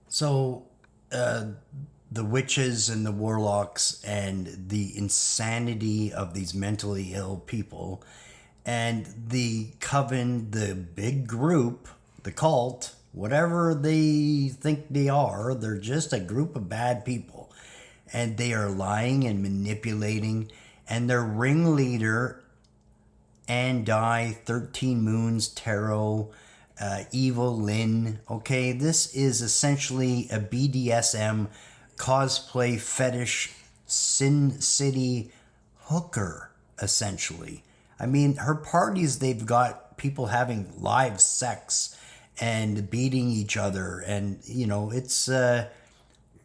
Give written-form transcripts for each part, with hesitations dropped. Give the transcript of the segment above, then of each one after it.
So, uh, the witches and the warlocks and the insanity of these mentally ill people and the coven, the big group, the cult, whatever they think they are, they're just a group of bad people. And they are lying and manipulating. And their ringleader and Die, 13 Moons Tarot, Evilyn. Okay, this is essentially a BDSM cosplay fetish Sin City hooker, essentially. I mean, her parties, they've got people having live sex and beating each other. And,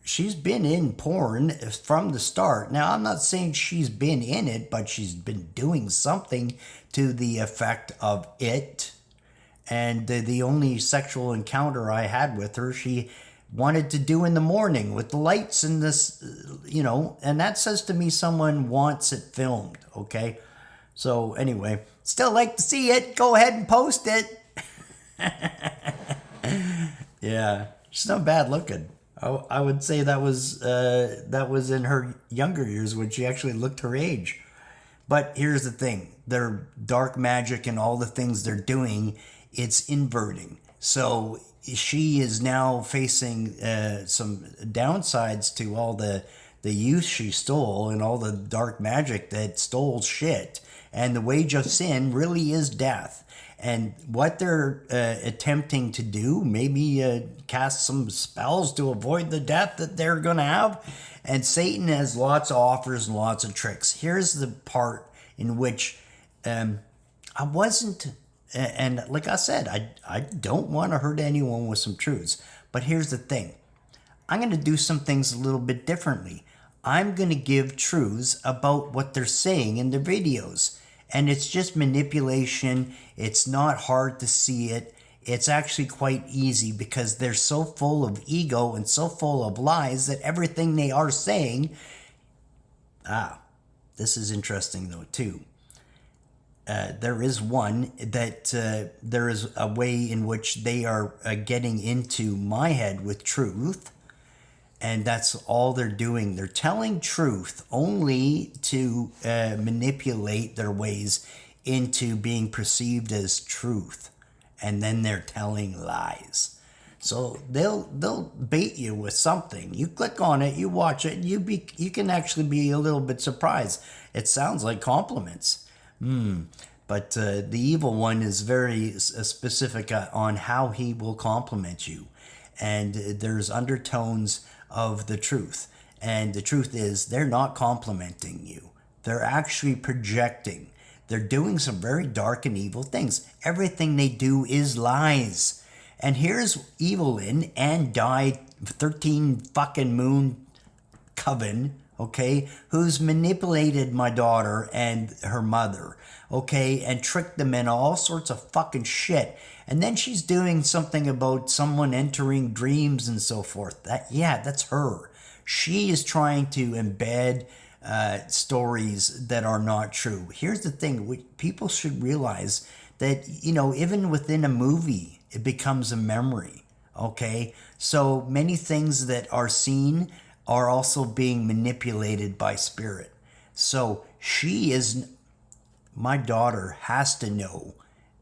she's been in porn from the start. Now, I'm not saying she's been in it, but she's been doing something to the effect of it. And the only sexual encounter I had with her, she wanted to do in the morning with the lights and this, and that says to me someone wants it filmed, okay? So, anyway, still like to see it. Go ahead and post it. Yeah, she's not bad looking. I would say that was in her younger years when she actually looked her age. But here's the thing: their dark magic and all the things they're doing, it's inverting. So she is now facing some downsides to all the youth she stole and all the dark magic that stole shit. And the wage of sin really is death. And what they're attempting to do, maybe cast some spells to avoid the death that they're going to have. And Satan has lots of offers and lots of tricks. Here's the part in which I wasn't, and like I said, I don't want to hurt anyone with some truths. But here's the thing: I'm going to do some things a little bit differently. I'm going to give truths about what they're saying in their videos. And it's just manipulation. It's not hard to see it. It's actually quite easy because they're so full of ego and so full of lies that everything they are saying. This is interesting though, too. There is one that there is a way in which they are getting into my head with truth. And that's all they're doing. They're telling truth only to manipulate their ways into being perceived as truth. And then they're telling lies. So they'll bait you with something. You click on it, you watch it, you can actually be a little bit surprised. It sounds like compliments. But the evil one is very specific on how he will compliment you. And there's undertones of the truth. And the truth is, they're not complimenting you. They're actually projecting. They're doing some very dark and evil things. Everything they do is lies. And here's Evilyn and Die 13 fucking Moon Coven, okay, who's manipulated my daughter and her mother, okay, and tricked them in all sorts of fucking shit. And then she's doing something about someone entering dreams and so forth. That's her. She is trying to embed stories that are not true. Here's the thing: people should realize that, even within a movie, it becomes a memory. Okay, so many things that are seen are also being manipulated by spirit. So my daughter has to know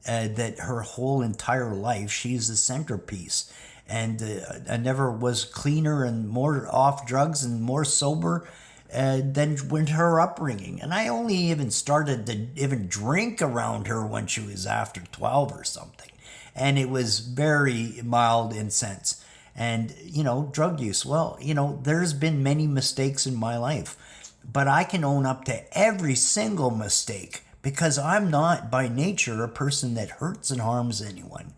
that her whole entire life she's the centerpiece. And I never was cleaner and more off drugs and more sober than when her upbringing. And I only even started to even drink around her when she was after 12 or something. And it was very mild in sense. And, drug use. Well, there's been many mistakes in my life. But I can own up to every single mistake because I'm not by nature a person that hurts and harms anyone.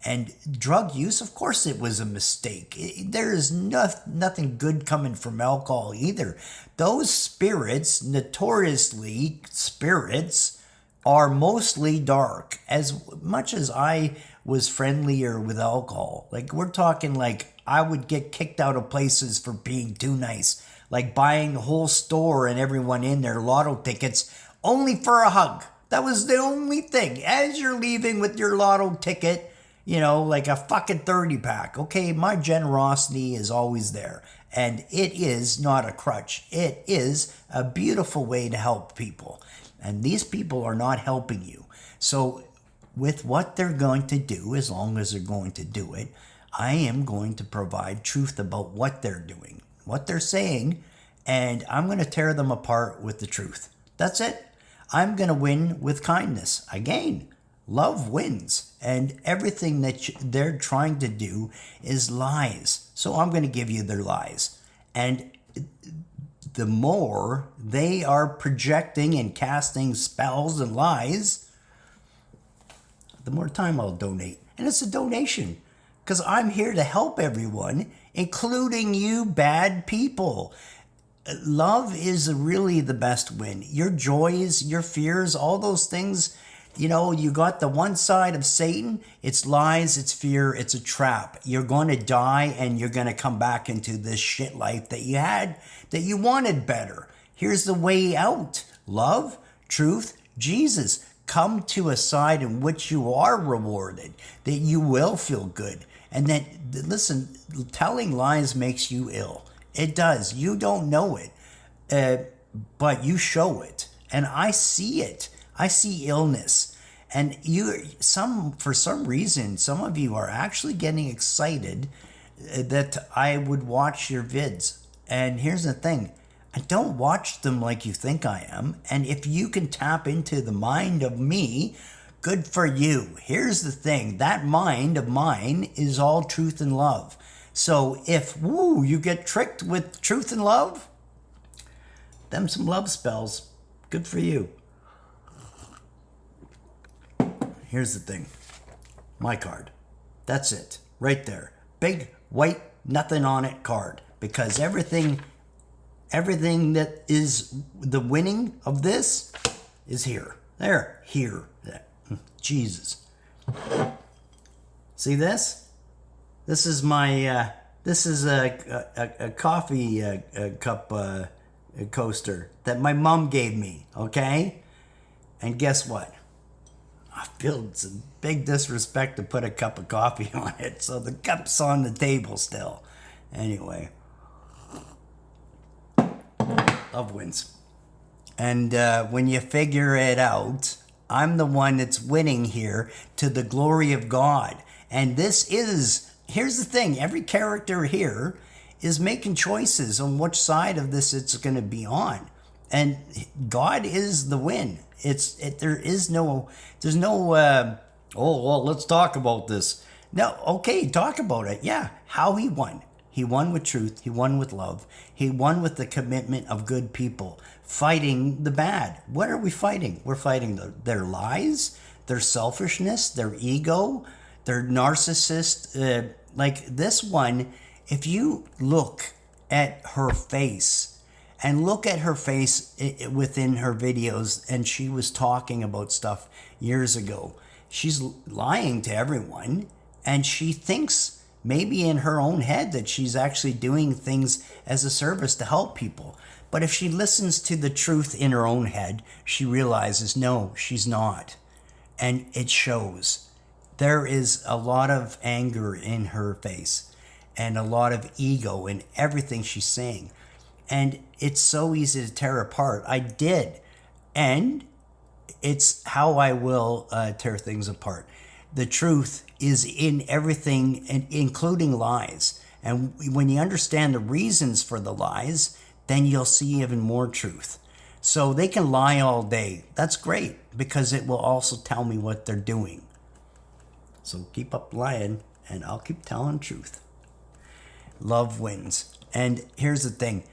And drug use, of course it was a mistake. There is nothing good coming from alcohol either. Those spirits, notoriously spirits, are mostly dark. As much as I was friendlier with alcohol, like we're talking like I would get kicked out of places for being too nice. Like buying the whole store and everyone in their lotto tickets only for a hug. That was the only thing. As you're leaving with your lotto ticket, you know, like a fucking 30 pack. Okay, my generosity is always there. And it is not a crutch. It is a beautiful way to help people. And these people are not helping you. So with what they're going to do, as long as they're going to do it, I am going to provide truth about what they're doing, what they're saying, and I'm going to tear them apart with the truth. That's it. I'm going to win with kindness. Again, love wins. And everything that they're trying to do is lies. So I'm going to give you their lies. And the more they are projecting and casting spells and lies, the more time I'll donate. And it's a donation because I'm here to help everyone, including you bad people. Love is really the best win. Your joys, your fears, all those things, you know, you got the one side of Satan. It's lies, it's fear, it's a trap. You're going to die and you're going to come back into this shit life that you had, that you wanted better. Here's the way out. Love, truth, Jesus. Come to a side in which you are rewarded, that you will feel good. And that, listen, telling lies makes you ill. It does. You don't know it, but you show it. And I see it. I see illness. And for some reason, some of you are actually getting excited that I would watch your vids. And here's the thing. I don't watch them like you think I am. And if you can tap into the mind of me, good for you. Here's the thing. That mind of mine is all truth and love. So if, you get tricked with truth and love, them some love spells. Good for you. Here's the thing. My card. That's it. Right there. Big, white, nothing on it card. Because everything that is the winning of this is here. There. Here. Jesus. See this? This is my, this is a coffee cup coaster that my mom gave me, okay? And guess what? I feel some big disrespect to put a cup of coffee on it, so the cup's on the table still. Anyway. Love wins. And when you figure it out, I'm the one that's winning here to the glory of God. And this is... Here's the thing, every character here is making choices on which side of this it's going to be on. And God is the win. There's no, let's talk about this. No, okay, talk about it. Yeah, how he won. He won with truth. He won with love. He won with the commitment of good people fighting the bad. What are we fighting? We're fighting their lies, their selfishness, their ego, their narcissist. Like this one, if you look at her face and look at her face within her videos, and she was talking about stuff years ago, she's lying to everyone, and she thinks maybe in her own head that she's actually doing things as a service to help people. But if she listens to the truth in her own head, she realizes, no, she's not. And it shows. There is a lot of anger in her face and a lot of ego in everything she's saying. And it's so easy to tear apart. I did. And it's how I will tear things apart. The truth is in everything, and including lies. And when you understand the reasons for the lies, then you'll see even more truth. So they can lie all day. That's great, because it will also tell me what they're doing. So keep up lying, and I'll keep telling truth. Love wins. And here's the thing.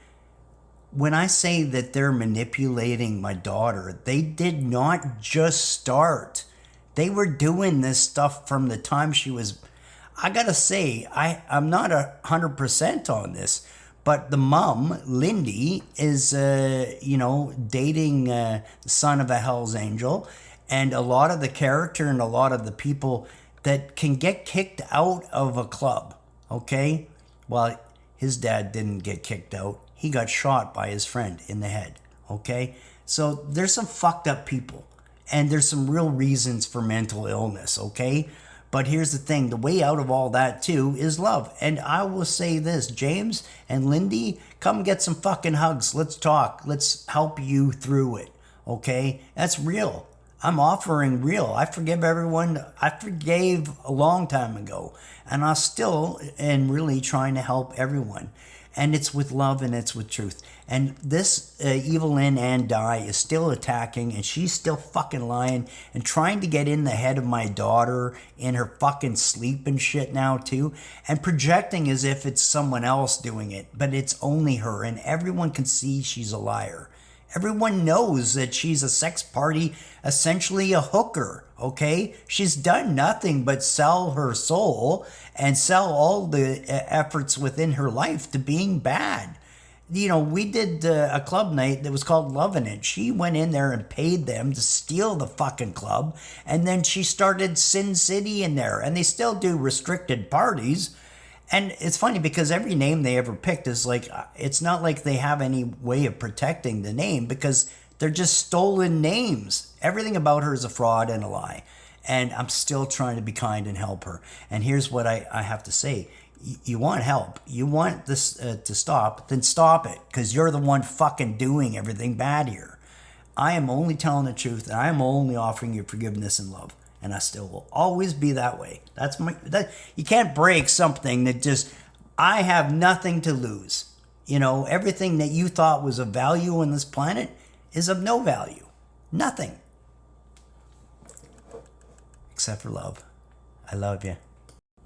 When I say that they're manipulating my daughter, they did not just start. They were doing this stuff from the time she was... I gotta say, I'm not 100% on this, but the mom, Lindy, is, dating the son of a Hell's Angel. And a lot of the character and a lot of the people that can get kicked out of a club, okay? Well, his dad didn't get kicked out. He got shot by his friend in the head, okay? So there's some fucked up people, and there's some real reasons for mental illness, okay? But here's the thing, the way out of all that too is love. And I will say this, James and Lindy, come get some fucking hugs. Let's talk. Let's help you through it. Okay? That's real. I'm offering real. I forgive everyone. I forgave a long time ago. And I still am really trying to help everyone. And it's with love and it's with truth. And this Evilyn and Di is still attacking, and she's still fucking lying and trying to get in the head of my daughter in her fucking sleep and shit now too, and projecting as if it's someone else doing it, but it's only her, and everyone can see she's a liar. Everyone knows that she's a sex party, essentially a hooker, okay? She's done nothing but sell her soul and sell all the efforts within her life to being bad. You know, we did a club night that was called Lovin' It. She went in there and paid them to steal the fucking club, and then she started Sin City in there, and they still do restricted parties. And it's funny because every name they ever picked is like, it's not like they have any way of protecting the name because they're just stolen names. Everything about her is a fraud and a lie. And I'm still trying to be kind and help her. And here's what I have to say. You want help. You want this to stop, then stop it, because you're the one fucking doing everything bad here. I am only telling the truth, and I am only offering you forgiveness and love. And I still will always be that way. You can't break something that just, I have nothing to lose. You know, everything that you thought was of value on this planet is of no value. Nothing. Except for love. I love you.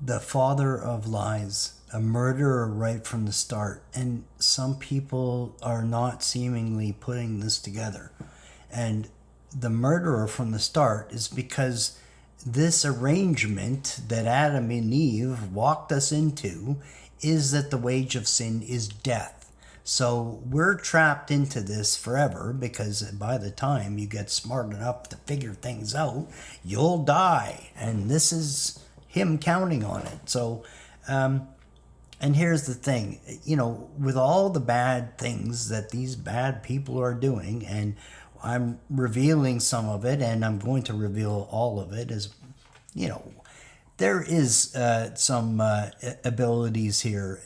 The father of lies, a murderer right from the start. And some people are not seemingly putting this together. And the murderer from the start is because this arrangement that Adam and Eve walked us into is that the wage of sin is death. So we're trapped into this forever because by the time you get smart enough to figure things out, you'll die. And this is him counting on it. So, and here's the thing, you know, with all the bad things that these bad people are doing, and I'm revealing some of it, and I'm going to reveal all of it, as you know, there is some abilities here,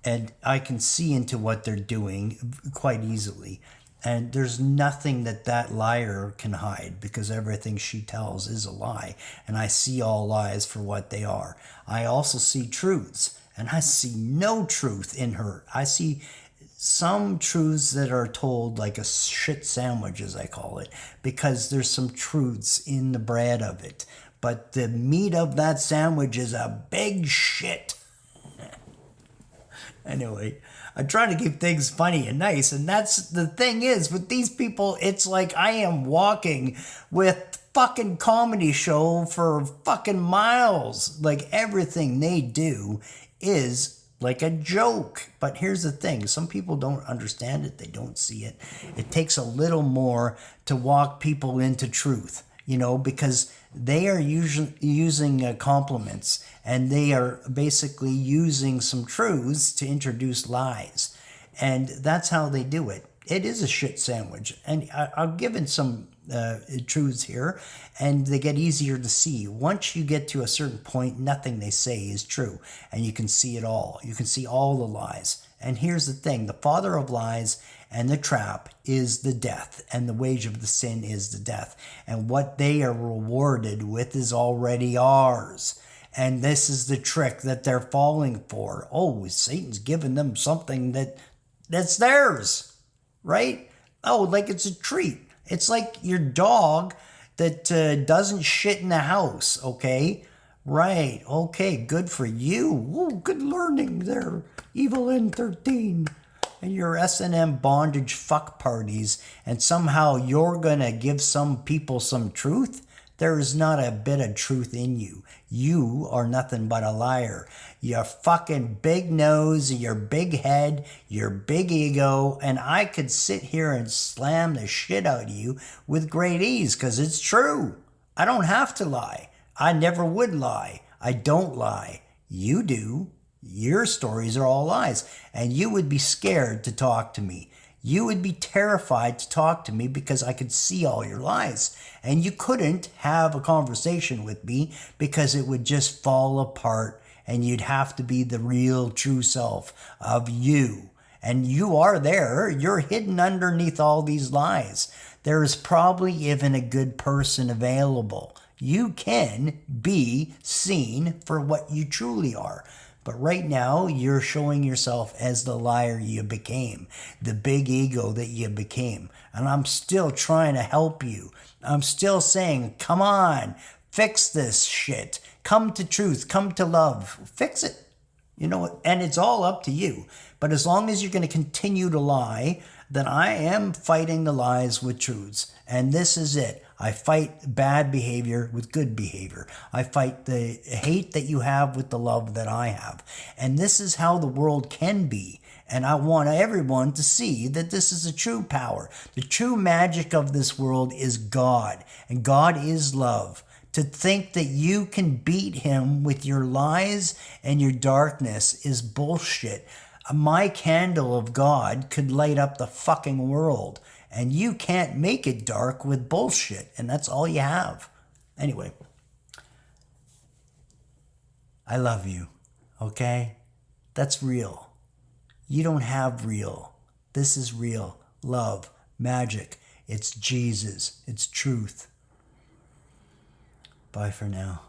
and I can see into what they're doing quite easily. And there's nothing that liar can hide, because everything she tells is a lie. And I see all lies for what they are. I also see truths, and I see no truth in her. I see some truths that are told like a shit sandwich, as I call it, because there's some truths in the bread of it. But the meat of that sandwich is a big shit. Anyway, I'm trying to keep things funny and nice, and that's the thing is, with these people, it's like I am walking with fucking comedy show for fucking miles. Like, everything they do is like a joke. But here's the thing, some people don't understand it, they don't see it. It takes a little more to walk people into truth, you know, because they are using compliments, and they are basically using some truths to introduce lies. And that's how they do it. It is a shit sandwich. And I've given some truths here, and they get easier to see. Once you get to a certain point, nothing they say is true, and you can see it all. You can see all the lies. And here's the thing, the father of lies and the trap is the death, and the wage of the sin is the death. And what they are rewarded with is already ours. And this is the trick that they're falling for. Oh, Satan's given them something that's theirs, right? Oh, like it's a treat. It's like your dog that doesn't shit in the house, okay? Right, okay, good for you. Ooh, good learning there, Evilyn 13. And your S&M bondage fuck parties, and somehow you're gonna give some people some truth? There is not a bit of truth in you. You are nothing but a liar. Your fucking big nose, your big head, your big ego, and I could sit here and slam the shit out of you with great ease, because it's true. I don't have to lie. I never would lie. I don't lie. You do. Your stories are all lies, and you would be scared to talk to me. You would be terrified to talk to me because I could see all your lies. And you couldn't have a conversation with me because it would just fall apart and you'd have to be the real true self of you. And you are there. You're hidden underneath all these lies. There is probably even a good person available. You can be seen for what you truly are. But right now, you're showing yourself as the liar you became, the big ego that you became. And I'm still trying to help you. I'm still saying, come on, fix this shit. Come to truth, come to love, fix it. You know, and it's all up to you. But as long as you're going to continue to lie, then I am fighting the lies with truths. And this is it. I fight bad behavior with good behavior. I fight the hate that you have with the love that I have. And this is how the world can be. And I want everyone to see that this is a true power. The true magic of this world is God. And God is love. To think that you can beat him with your lies and your darkness is bullshit. My candle of God could light up the fucking world. And you can't make it dark with bullshit. And that's all you have. Anyway. I love you. Okay? That's real. You don't have real. This is real. Love. Magic. It's Jesus. It's truth. Bye for now.